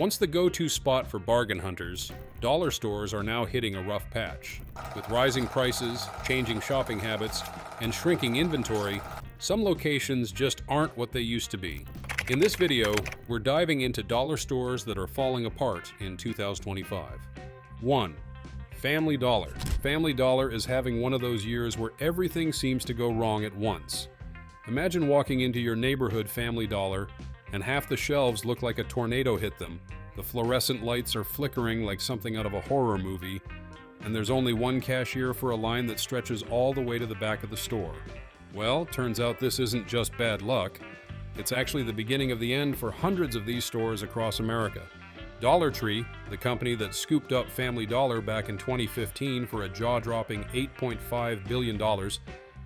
Once the go-to spot for bargain hunters, dollar stores are now hitting a rough patch. With rising prices, changing shopping habits, and shrinking inventory, some locations just aren't what they used to be. In this video, we're diving into dollar stores that are falling apart in 2025. 1. Family Dollar. Family Dollar is having one of those years where everything seems to go wrong at once. Imagine walking into your neighborhood Family Dollar and half the shelves look like a tornado hit them. The fluorescent lights are flickering like something out of a horror movie, and there's only one cashier for a line that stretches all the way to the back of the store. Well, turns out this isn't just bad luck. It's actually the beginning of the end for hundreds of these stores across America. Dollar Tree, the company that scooped up Family Dollar back in 2015 for a jaw-dropping $8.5 billion,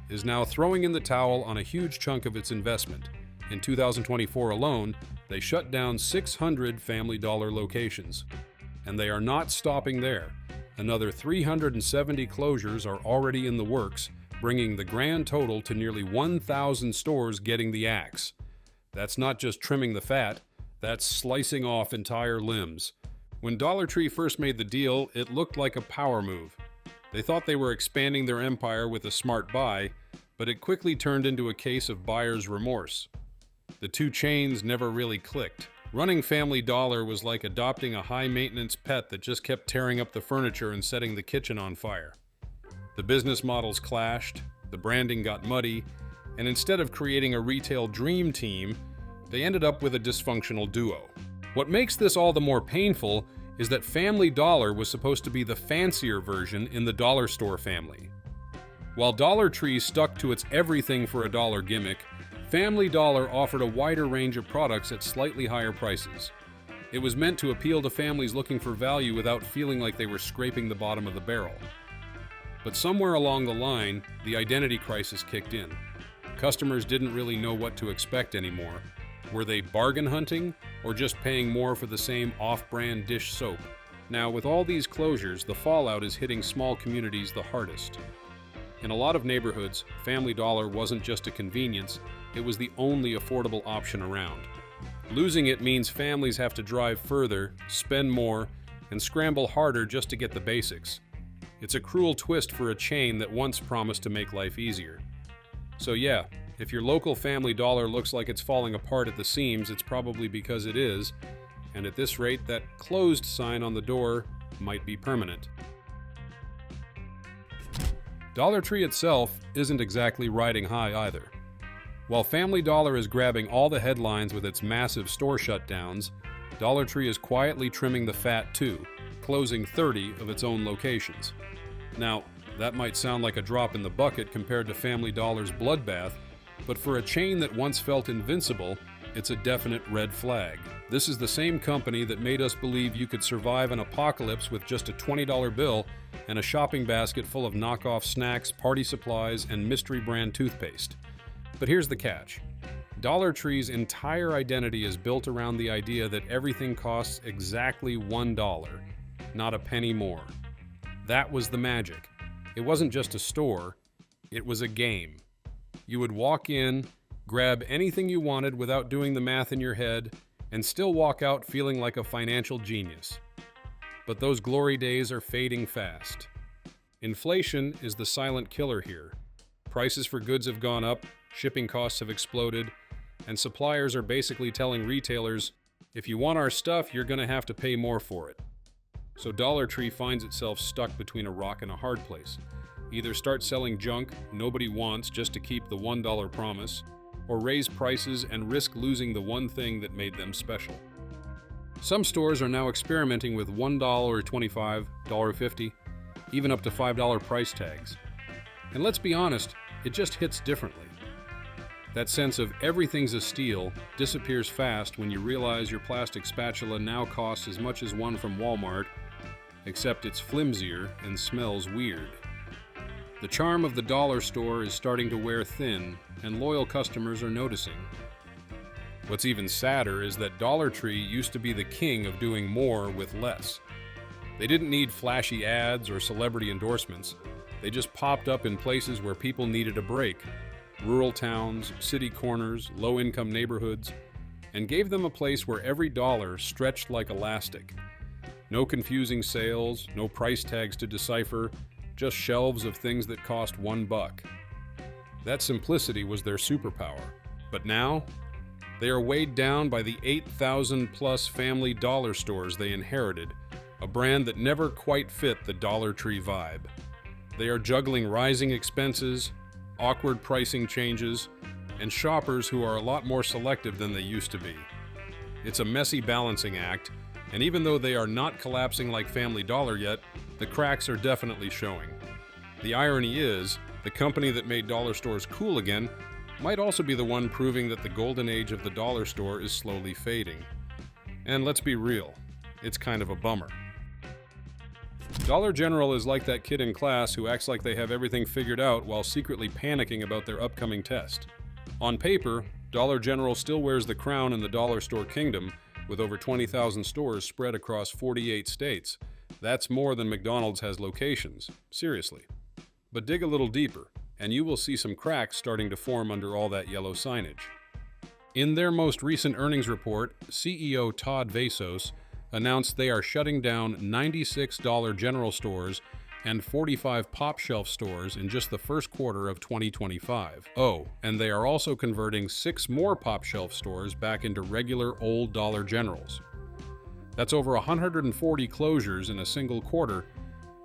is now throwing in the towel on a huge chunk of its investment. In 2024 alone, they shut down 600 Family Dollar locations. And they are not stopping there. Another 370 closures are already in the works, bringing the grand total to nearly 1,000 stores getting the axe. That's not just trimming the fat, that's slicing off entire limbs. When Dollar Tree first made the deal, it looked like a power move. They thought they were expanding their empire with a smart buy, but it quickly turned into a case of buyer's remorse. The two chains never really clicked. Running Family Dollar was like adopting a high-maintenance pet that just kept tearing up the furniture and setting the kitchen on fire. The business models clashed, the branding got muddy, and instead of creating a retail dream team, they ended up with a dysfunctional duo. What makes this all the more painful is that Family Dollar was supposed to be the fancier version in the dollar store family. While Dollar Tree stuck to its everything for a dollar gimmick, Family Dollar offered a wider range of products at slightly higher prices. It was meant to appeal to families looking for value without feeling like they were scraping the bottom of the barrel. But somewhere along the line, the identity crisis kicked in. Customers didn't really know what to expect anymore. Were they bargain hunting, or just paying more for the same off-brand dish soap? Now, with all these closures, the fallout is hitting small communities the hardest. In a lot of neighborhoods, Family Dollar wasn't just a convenience, it was the only affordable option around. Losing it means families have to drive further, spend more, and scramble harder just to get the basics. It's a cruel twist for a chain that once promised to make life easier. So yeah, if your local Family Dollar looks like it's falling apart at the seams, it's probably because it is, and at this rate, that closed sign on the door might be permanent. Dollar Tree itself isn't exactly riding high either. While Family Dollar is grabbing all the headlines with its massive store shutdowns, Dollar Tree is quietly trimming the fat too, closing 30 of its own locations. Now, that might sound like a drop in the bucket compared to Family Dollar's bloodbath, but for a chain that once felt invincible, it's a definite red flag. This is the same company that made us believe you could survive an apocalypse with just a $20 bill and a shopping basket full of knockoff snacks, party supplies, and mystery brand toothpaste. But here's the catch. Dollar Tree's entire identity is built around the idea that everything costs exactly $1, not a penny more. That was the magic. It wasn't just a store, it was a game. You would walk in, grab anything you wanted without doing the math in your head, and still walk out feeling like a financial genius. But those glory days are fading fast. Inflation is the silent killer here. Prices for goods have gone up, shipping costs have exploded, and suppliers are basically telling retailers, if you want our stuff, you're going to have to pay more for it. So Dollar Tree finds itself stuck between a rock and a hard place. Either start selling junk nobody wants just to keep the $1 promise, or raise prices and risk losing the one thing that made them special. Some stores are now experimenting with $1, $25, $1.50, even up to $5 price tags. And let's be honest, it just hits differently. That sense of everything's a steal disappears fast when you realize your plastic spatula now costs as much as one from Walmart, except it's flimsier and smells weird. The charm of the dollar store is starting to wear thin, and loyal customers are noticing. What's even sadder is that Dollar Tree used to be the king of doing more with less. They didn't need flashy ads or celebrity endorsements. They just popped up in places where people needed a break. Rural towns, city corners, low-income neighborhoods. and gave them a place where every dollar stretched like elastic. No confusing sales, no price tags to decipher, just shelves of things that cost $1. That simplicity was their superpower. But now, they are weighed down by the 8,000-plus family dollar stores they inherited, a brand that never quite fit the Dollar Tree vibe. They are juggling rising expenses, awkward pricing changes, and shoppers who are a lot more selective than they used to be. It's a messy balancing act, and even though they are not collapsing like Family Dollar yet, the cracks are definitely showing. The irony is, the company that made dollar stores cool again might also be the one proving that the golden age of the dollar store is slowly fading. And let's be real, it's kind of a bummer. Dollar General is like that kid in class who acts like they have everything figured out while secretly panicking about their upcoming test. On paper, Dollar General still wears the crown in the dollar store kingdom, with over 20,000 stores spread across 48 states. That's more than McDonald's has locations, seriously. But dig a little deeper, and you will see some cracks starting to form under all that yellow signage. In their most recent earnings report, CEO Todd Vasos announced they are shutting down 96 Dollar General stores and 45 pOpshelf stores in just the first quarter of 2025. Oh, and they are also converting 6 more pOpshelf stores back into regular old Dollar Generals. That's over 140 closures in a single quarter,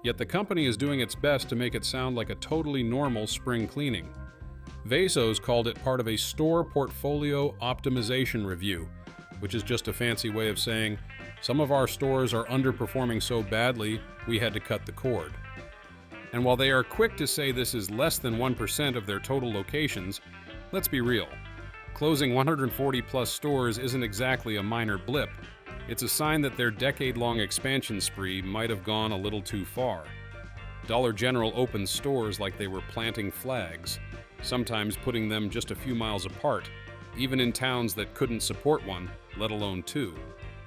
yet the company is doing its best to make it sound like a totally normal spring cleaning. Vasos called it part of a store portfolio optimization review, which is just a fancy way of saying, some of our stores are underperforming so badly, we had to cut the cord. And while they are quick to say this is less than 1% of their total locations, let's be real. Closing 140 plus stores isn't exactly a minor blip. It's a sign that their decade-long expansion spree might have gone a little too far. Dollar General opened stores like they were planting flags, sometimes putting them just a few miles apart, even in towns that couldn't support one, let alone 2.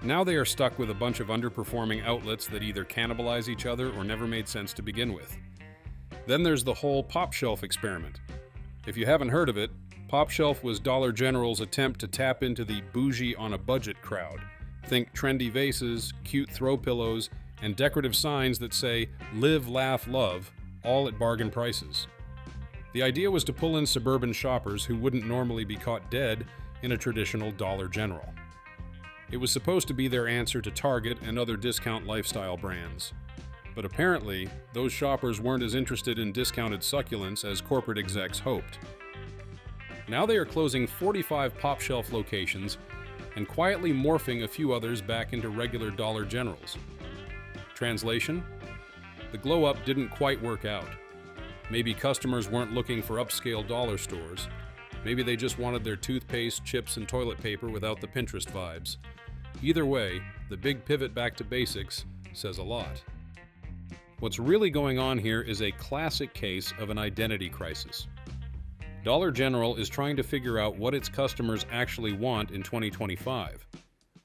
Now they are stuck with a bunch of underperforming outlets that either cannibalize each other or never made sense to begin with. Then there's the whole pOpshelf experiment. If you haven't heard of it, pOpshelf was Dollar General's attempt to tap into the bougie on a budget crowd. Think trendy vases, cute throw pillows, and decorative signs that say, "Live, laugh, love," all at bargain prices. The idea was to pull in suburban shoppers who wouldn't normally be caught dead in a traditional Dollar General. It was supposed to be their answer to Target and other discount lifestyle brands. But apparently, those shoppers weren't as interested in discounted succulents as corporate execs hoped. Now they are closing 45 pOpshelf locations and quietly morphing a few others back into regular Dollar Generals. Translation? The glow-up didn't quite work out. Maybe customers weren't looking for upscale dollar stores. Maybe they just wanted their toothpaste, chips, and toilet paper without the Pinterest vibes. Either way, the big pivot back to basics says a lot. What's really going on here is a classic case of an identity crisis. Dollar General is trying to figure out what its customers actually want in 2025.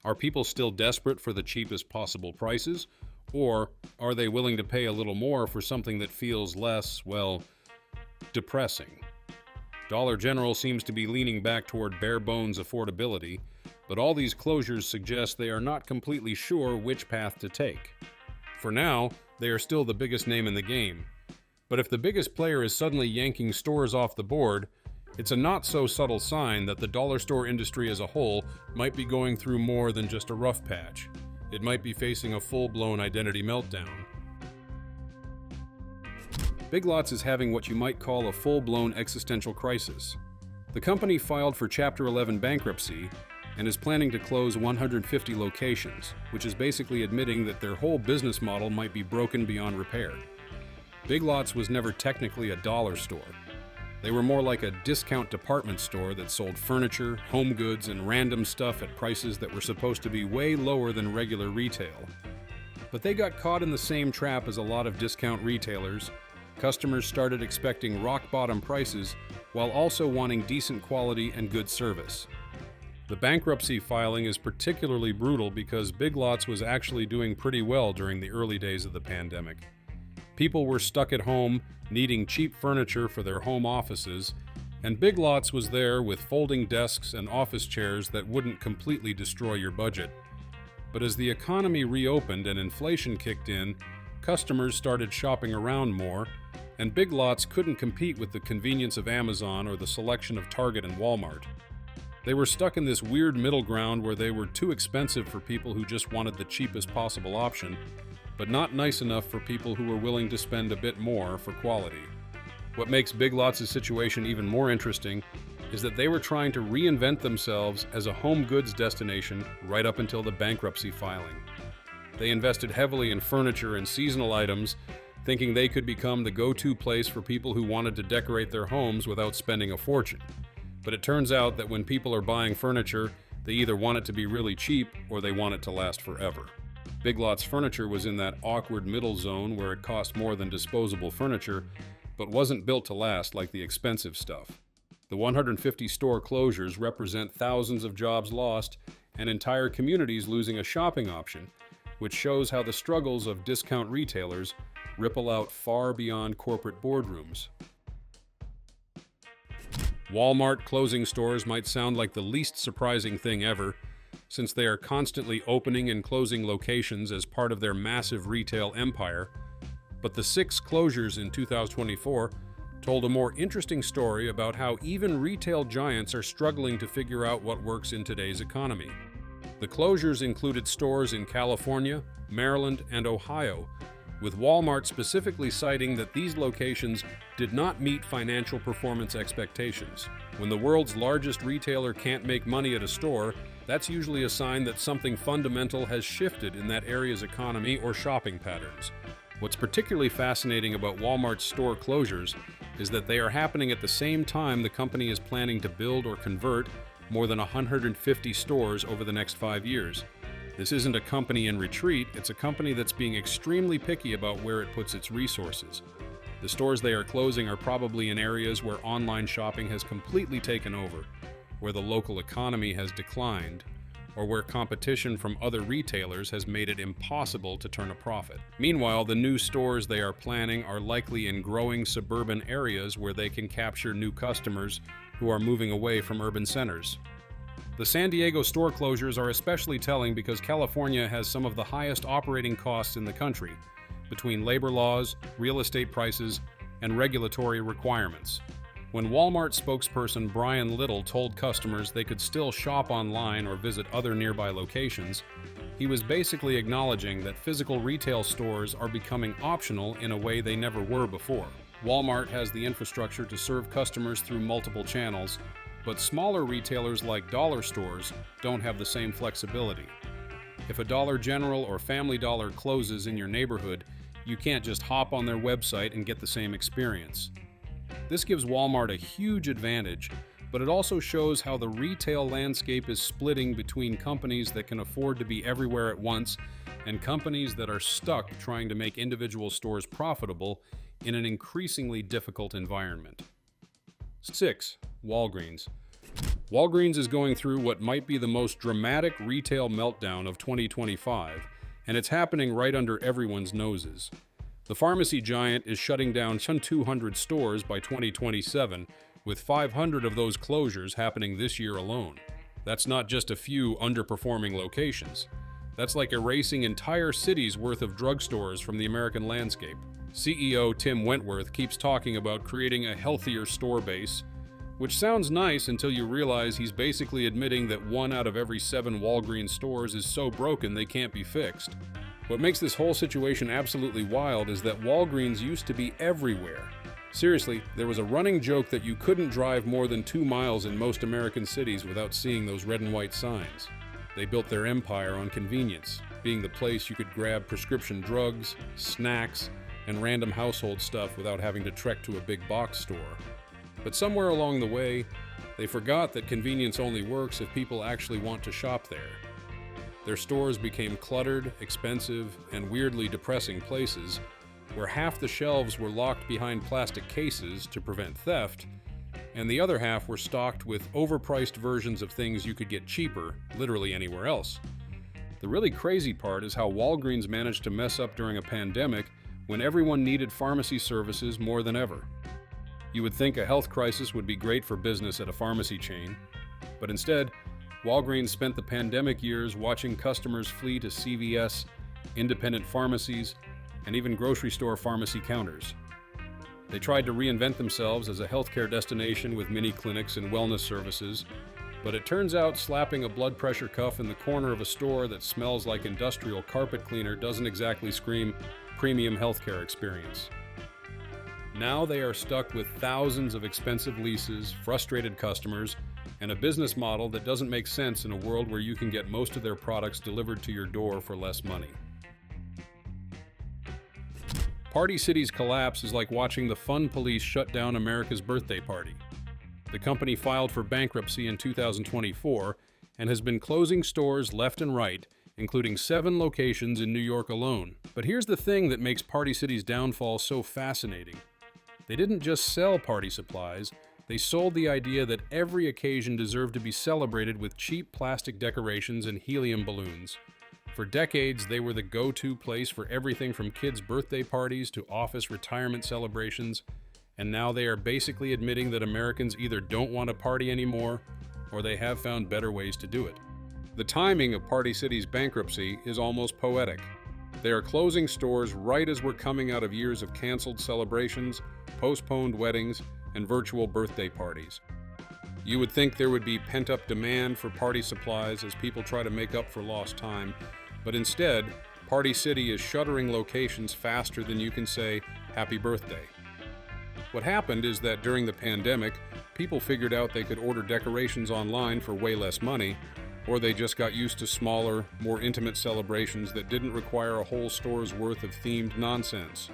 Are people still desperate for the cheapest possible prices, or are they willing to pay a little more for something that feels less, well, depressing? Dollar General seems to be leaning back toward bare-bones affordability, but all these closures suggest they are not completely sure which path to take. For now, they are still the biggest name in the game. But if the biggest player is suddenly yanking stores off the board, it's a not-so-subtle sign that the dollar store industry as a whole might be going through more than just a rough patch. It might be facing a full-blown identity meltdown. Big Lots is having what you might call a full-blown existential crisis. The company filed for Chapter 11 bankruptcy and is planning to close 150 locations, which is basically admitting that their whole business model might be broken beyond repair. Big Lots was never technically a dollar store. They were more like a discount department store that sold furniture, home goods, and random stuff at prices that were supposed to be way lower than regular retail. But they got caught in the same trap as a lot of discount retailers. Customers started expecting rock-bottom prices while also wanting decent quality and good service. The bankruptcy filing is particularly brutal because Big Lots was actually doing pretty well during the early days of the pandemic. People were stuck at home, needing cheap furniture for their home offices, And Big Lots was there with folding desks and office chairs that wouldn't completely destroy your budget. But as the economy reopened and inflation kicked in, customers started shopping around more, and Big Lots couldn't compete with the convenience of Amazon or the selection of Target and Walmart. They were stuck in this weird middle ground where they were too expensive for people who just wanted the cheapest possible option, but not nice enough for people who were willing to spend a bit more for quality. What makes Big Lots' situation even more interesting is that they were trying to reinvent themselves as a home goods destination right up until the bankruptcy filing. They invested heavily in furniture and seasonal items, thinking they could become the go-to place for people who wanted to decorate their homes without spending a fortune. But it turns out that when people are buying furniture, they either want it to be really cheap or they want it to last forever. Big Lots furniture was in that awkward middle zone where it cost more than disposable furniture, but wasn't built to last like the expensive stuff. The 150 store closures represent thousands of jobs lost and entire communities losing a shopping option, which shows how the struggles of discount retailers ripple out far beyond corporate boardrooms. Walmart closing stores might sound like the least surprising thing ever, since they are constantly opening and closing locations as part of their massive retail empire. But the 6 closures in 2024 told a more interesting story about how even retail giants are struggling to figure out what works in today's economy. The closures included stores in California, Maryland, and Ohio, with Walmart specifically citing that these locations did not meet financial performance expectations. When the world's largest retailer can't make money at a store, that's usually a sign that something fundamental has shifted in that area's economy or shopping patterns. What's particularly fascinating about Walmart's store closures is that they are happening at the same time the company is planning to build or convert more than 150 stores over the next 5 years. This isn't a company in retreat, it's a company that's being extremely picky about where it puts its resources. The stores they are closing are probably in areas where online shopping has completely taken over, where the local economy has declined, or where competition from other retailers has made it impossible to turn a profit. Meanwhile, the new stores they are planning are likely in growing suburban areas where they can capture new customers who are moving away from urban centers. The San Diego store closures are especially telling because California has some of the highest operating costs in the country, between labor laws, real estate prices, and regulatory requirements. When Walmart spokesperson Brian Little told customers they could still shop online or visit other nearby locations, he was basically acknowledging that physical retail stores are becoming optional in a way they never were before. Walmart has the infrastructure to serve customers through multiple channels, but smaller retailers like dollar stores don't have the same flexibility. If a Dollar General or Family Dollar closes in your neighborhood, you can't just hop on their website and get the same experience. This gives Walmart a huge advantage, but it also shows how the retail landscape is splitting between companies that can afford to be everywhere at once and companies that are stuck trying to make individual stores profitable in an increasingly difficult environment. 6. Walgreens. Walgreens is going through what might be the most dramatic retail meltdown of 2025, and it's happening right under everyone's noses. The pharmacy giant is shutting down some 200 stores by 2027, with 500 of those closures happening this year alone. That's not just a few underperforming locations. That's like erasing entire cities' worth of drugstores from the American landscape. CEO Tim Wentworth keeps talking about creating a healthier store base, which sounds nice until you realize he's basically admitting that 1 out of every 7 Walgreens stores is so broken they can't be fixed. What makes this whole situation absolutely wild is that Walgreens used to be everywhere. Seriously, there was a running joke that you couldn't drive more than 2 miles in most American cities without seeing those red and white signs. They built their empire on convenience, being the place you could grab prescription drugs, snacks, and random household stuff without having to trek to a big box store. But somewhere along the way, they forgot that convenience only works if people actually want to shop there. Their stores became cluttered, expensive, and weirdly depressing places, where half the shelves were locked behind plastic cases to prevent theft, and the other half were stocked with overpriced versions of things you could get cheaper, literally anywhere else. The really crazy part is how Walgreens managed to mess up during a pandemic when everyone needed pharmacy services more than ever. You would think a health crisis would be great for business at a pharmacy chain, but instead, Walgreens spent the pandemic years watching customers flee to CVS, independent pharmacies, and even grocery store pharmacy counters. They tried to reinvent themselves as a healthcare destination with mini clinics and wellness services, but it turns out slapping a blood pressure cuff in the corner of a store that smells like industrial carpet cleaner doesn't exactly scream premium healthcare experience. Now they are stuck with thousands of expensive leases, frustrated customers, and a business model that doesn't make sense in a world where you can get most of their products delivered to your door for less money. Party City's collapse is like watching the fun police shut down America's birthday party. The company filed for bankruptcy in 2024 and has been closing stores left and right, including 7 locations in New York alone. But here's the thing that makes Party City's downfall so fascinating. They didn't just sell party supplies, they sold the idea that every occasion deserved to be celebrated with cheap plastic decorations and helium balloons. For decades, they were the go-to place for everything from kids' birthday parties to office retirement celebrations, and now they are basically admitting that Americans either don't want to party anymore or they have found better ways to do it. The timing of Party City's bankruptcy is almost poetic. They are closing stores right as we're coming out of years of canceled celebrations, postponed weddings, and virtual birthday parties. You would think there would be pent-up demand for party supplies as people try to make up for lost time, but instead, Party City is shuttering locations faster than you can say, "Happy birthday." What happened is that during the pandemic, people figured out they could order decorations online for way less money, or they just got used to smaller, more intimate celebrations that didn't require a whole store's worth of themed nonsense.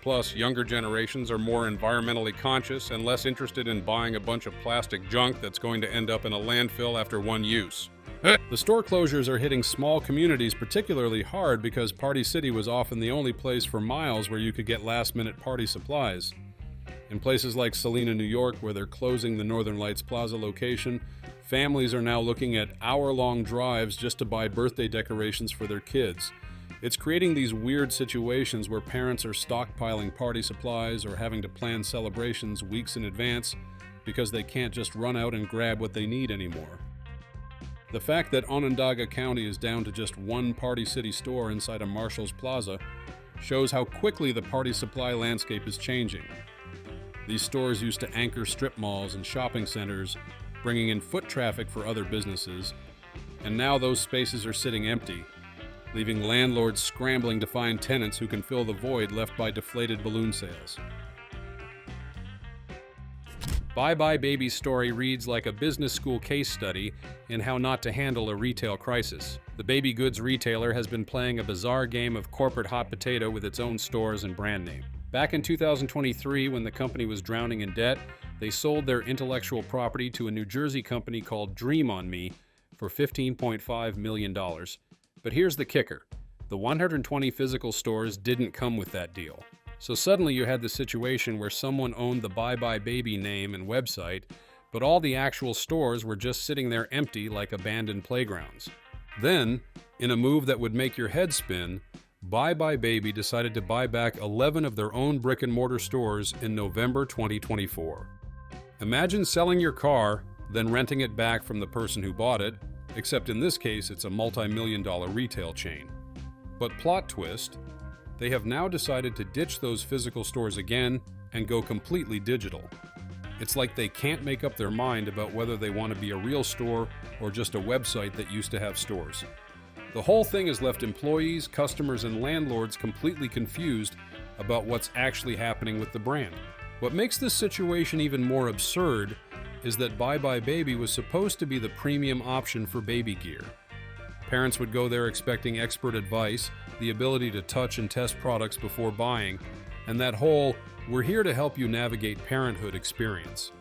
Plus, younger generations are more environmentally conscious and less interested in buying a bunch of plastic junk that's going to end up in a landfill after one use. The store closures are hitting small communities particularly hard because Party City was often the only place for miles where you could get last-minute party supplies. In places like Salina, New York, where they're closing the Northern Lights Plaza location, families are now looking at hour-long drives just to buy birthday decorations for their kids. It's creating these weird situations where parents are stockpiling party supplies or having to plan celebrations weeks in advance because they can't just run out and grab what they need anymore. The fact that Onondaga County is down to just one Party City store inside a Marshall's Plaza shows how quickly the party supply landscape is changing. These stores used to anchor strip malls and shopping centers, bringing in foot traffic for other businesses, and now those spaces are sitting empty, leaving landlords scrambling to find tenants who can fill the void left by deflated balloon sales. Buy Buy Baby's story reads like a business school case study in how not to handle a retail crisis. The baby goods retailer has been playing a bizarre game of corporate hot potato with its own stores and brand name. Back in 2023, when the company was drowning in debt, they sold their intellectual property to a New Jersey company called Dream on Me for $15.5 million. But here's the kicker. The 120 physical stores didn't come with that deal. So suddenly you had the situation where someone owned the Buy Buy Baby name and website, but all the actual stores were just sitting there empty like abandoned playgrounds. Then, in a move that would make your head spin, Buy Buy Baby decided to buy back 11 of their own brick-and-mortar stores in November 2024. Imagine selling your car, then renting it back from the person who bought it, except in this case it's a multi-million-dollar retail chain. But plot twist, they have now decided to ditch those physical stores again and go completely digital. It's like they can't make up their mind about whether they want to be a real store or just a website that used to have stores. The whole thing has left employees, customers, and landlords completely confused about what's actually happening with the brand. What makes this situation even more absurd is that Buy Buy Baby was supposed to be the premium option for baby gear. Parents would go there expecting expert advice, the ability to touch and test products before buying, and that whole "we're here to help you navigate parenthood" experience.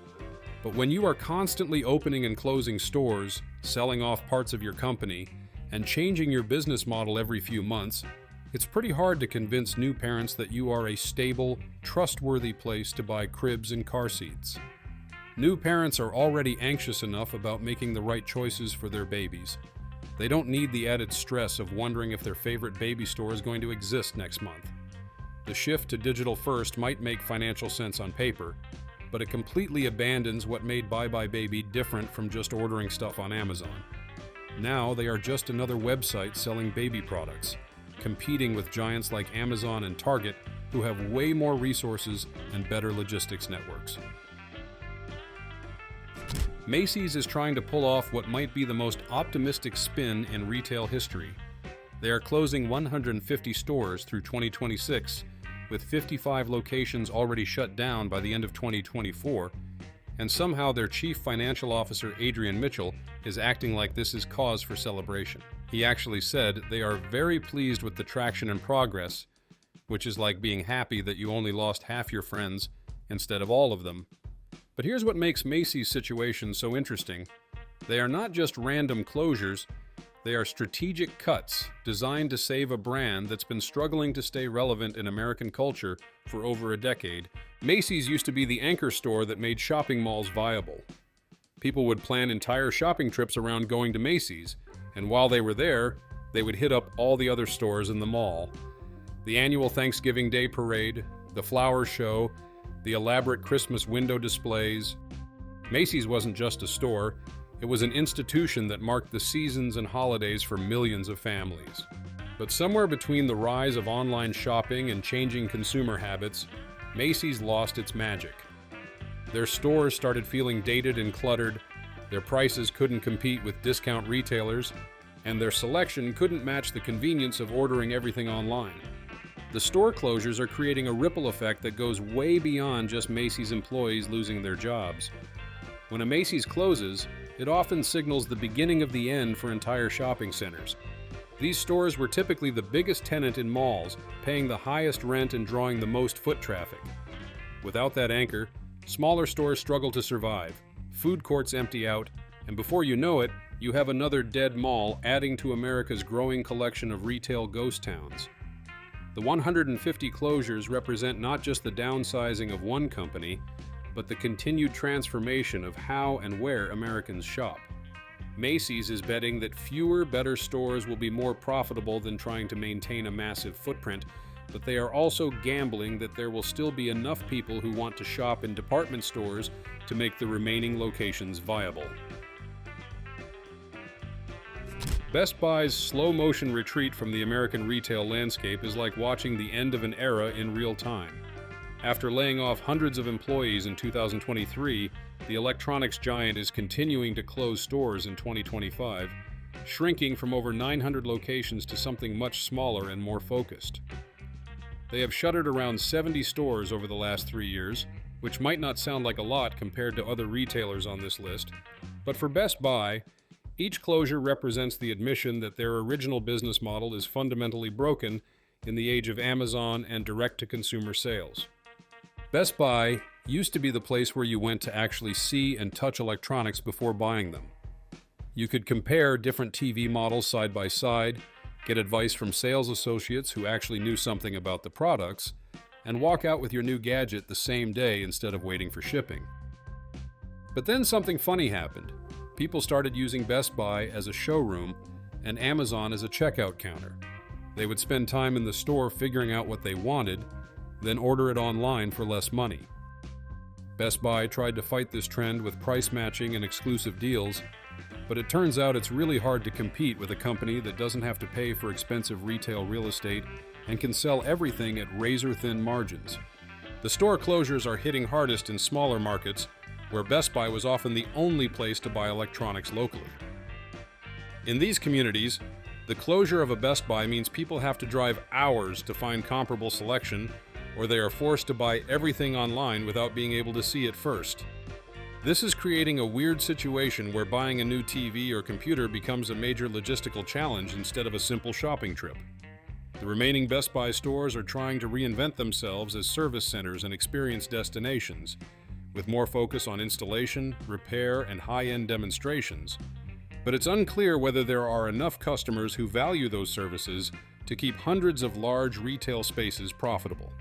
But when you are constantly opening and closing stores, selling off parts of your company, and changing your business model every few months, it's pretty hard to convince new parents that you are a stable, trustworthy place to buy cribs and car seats. New parents are already anxious enough about making the right choices for their babies. They don't need the added stress of wondering if their favorite baby store is going to exist next month. The shift to digital first might make financial sense on paper, but it completely abandons what made buybuy BABY different from just ordering stuff on Amazon. Now they are just another website selling baby products, competing with giants like Amazon and Target, who have way more resources and better logistics networks. Macy's is trying to pull off what might be the most optimistic spin in retail history. They are closing 150 stores through 2026, with 55 locations already shut down by the end of 2024, and somehow their chief financial officer, Adrian Mitchell, is acting like this is cause for celebration. He actually said they are very pleased with the traction and progress, which is like being happy that you only lost half your friends instead of all of them. But here's what makes Macy's situation so interesting. They are not just random closures, they are strategic cuts designed to save a brand that's been struggling to stay relevant in American culture for over a decade. Macy's used to be the anchor store that made shopping malls viable. People would plan entire shopping trips around going to Macy's, and while they were there, they would hit up all the other stores in the mall. The annual Thanksgiving Day parade, the flower show, the elaborate Christmas window displays. Macy's wasn't just a store, it was an institution that marked the seasons and holidays for millions of families. But somewhere between the rise of online shopping and changing consumer habits, Macy's lost its magic. Their stores started feeling dated and cluttered, their prices couldn't compete with discount retailers, and their selection couldn't match the convenience of ordering everything online. The store closures are creating a ripple effect that goes way beyond just Macy's employees losing their jobs. When a Macy's closes, it often signals the beginning of the end for entire shopping centers. These stores were typically the biggest tenant in malls, paying the highest rent and drawing the most foot traffic. Without that anchor, smaller stores struggle to survive, food courts empty out, and before you know it, you have another dead mall adding to America's growing collection of retail ghost towns. The 150 closures represent not just the downsizing of one company, but the continued transformation of how and where Americans shop. Macy's is betting that fewer, better stores will be more profitable than trying to maintain a massive footprint, but they are also gambling that there will still be enough people who want to shop in department stores to make the remaining locations viable. Best Buy's slow-motion retreat from the American retail landscape is like watching the end of an era in real time. After laying off hundreds of employees in 2023, the electronics giant is continuing to close stores in 2025, shrinking from over 900 locations to something much smaller and more focused. They have shuttered around 70 stores over the last 3 years, which might not sound like a lot compared to other retailers on this list, but for Best Buy, each closure represents the admission that their original business model is fundamentally broken in the age of Amazon and direct-to-consumer sales. Best Buy used to be the place where you went to actually see and touch electronics before buying them. You could compare different TV models side by side, get advice from sales associates who actually knew something about the products, and walk out with your new gadget the same day instead of waiting for shipping. But then something funny happened. People started using Best Buy as a showroom and Amazon as a checkout counter. They would spend time in the store figuring out what they wanted, then order it online for less money. Best Buy tried to fight this trend with price matching and exclusive deals, but it turns out it's really hard to compete with a company that doesn't have to pay for expensive retail real estate and can sell everything at razor-thin margins. The store closures are hitting hardest in smaller markets, where Best Buy was often the only place to buy electronics locally. In these communities, the closure of a Best Buy means people have to drive hours to find comparable selection, or they are forced to buy everything online without being able to see it first. This is creating a weird situation where buying a new TV or computer becomes a major logistical challenge instead of a simple shopping trip. The remaining Best Buy stores are trying to reinvent themselves as service centers and experience destinations, with more focus on installation, repair, and high-end demonstrations. But it's unclear whether there are enough customers who value those services to keep hundreds of large retail spaces profitable.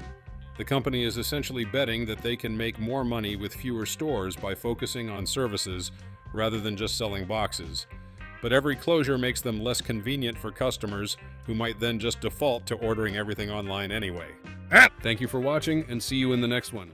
The company is essentially betting that they can make more money with fewer stores by focusing on services rather than just selling boxes. But every closure makes them less convenient for customers who might then just default to ordering everything online anyway. Thank you for watching, and see you in the next one.